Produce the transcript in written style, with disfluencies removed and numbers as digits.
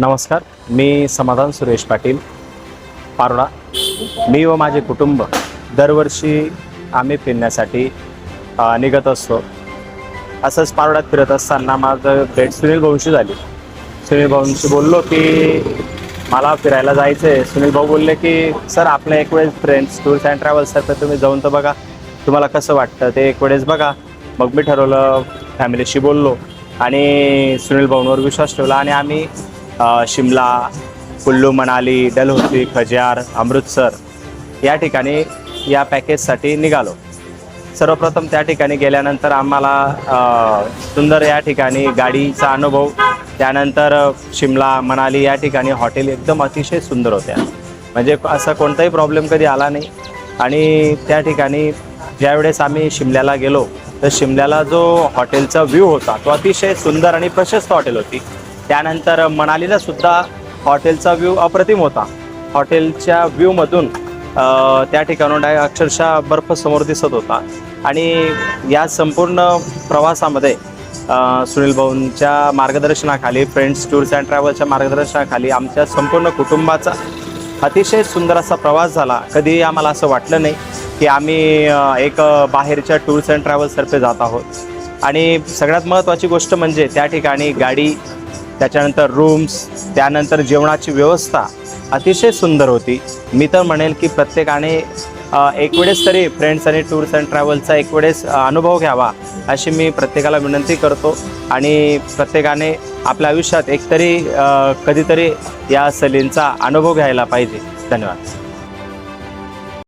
नमस्कार, मी समाधान सुरेश पाटील, पारोळा. मी व माझे कुटुंब दरवर्षी आम्ही फिरण्यासाठी निघत असतो. असंच पारोळ्यात फिरत असताना माझं भेट सुनील भाऊंशी झाली. सुनील भाऊंशी बोललो की मला फिरायला जायचं आहे. सुनील भाऊ बोलले की सर आपल्या एक वेळेस फ्रेंड्स टूर्स अँड ट्रॅव्हल्स तर तुम्ही जाऊन तर बघा, तुम्हाला कसं वाटतं ते एक वेळेस बघा. मग मी ठरवलं, फॅमिलीशी बोललो आणि सुनील भाऊंवर विश्वास ठेवला आणि आम्ही शिमला, कुल्लू मनाली, डलहौसी, खजियार, अमृतसर या ठिकाणी या पॅकेजसाठी निघालो. सर्वप्रथम त्या ठिकाणी गेल्यानंतर आम्हाला सुंदर या ठिकाणी गाडीचा अनुभव, त्यानंतर शिमला, मनाली या ठिकाणी हॉटेल एकदम अतिशय सुंदर होत्या. म्हणजे असा कोणताही प्रॉब्लेम कधी आला नाही. आणि त्या ठिकाणी ज्यावेळेस आम्ही शिमल्याला गेलो तर शिमल्याला जो हॉटेलचा व्ह्यू होता तो अतिशय सुंदर आणि प्रशस्त हॉटेल होती. त्यानंतर मनालीला सुद्धा हॉटेलचा व्ह्यू अप्रतिम होता. हॉटेलच्या व्ह्यूमधून त्या ठिकाणून अक्षरशः बर्फ समोर दिसत होता. आणि या संपूर्ण प्रवासामध्ये सुनील भाऊंच्या मार्गदर्शनाखाली, फ्रेंड्स टूर्स अँड ट्रॅव्हल्सच्या मार्गदर्शनाखाली आमच्या संपूर्ण कुटुंबाचा अतिशय सुंदर असा प्रवास झाला. कधीही आम्हाला असं वाटलं नाही की आम्ही एक बाहेरच्या टूर्स अँड ट्रॅव्हल्सतर्फे जात आहोत. आणि सगळ्यात महत्त्वाची गोष्ट म्हणजे त्या ठिकाणी गाडी, त्याच्यानंतर रूम्स, त्यानंतर जेवणाची व्यवस्था अतिशय सुंदर होती. मी तर म्हणेल की प्रत्येकाने एक वेळेस तरी फ्रेंड्स आणि टूर्स अँड ट्रॅव्हल्सचा एक वेळेस अनुभव घ्यावा अशी मी प्रत्येकाला विनंती करतो. आणि प्रत्येकाने आपल्या आयुष्यात एकतरी कधीतरी या सहलींचा अनुभव घ्यायला पाहिजे. धन्यवाद.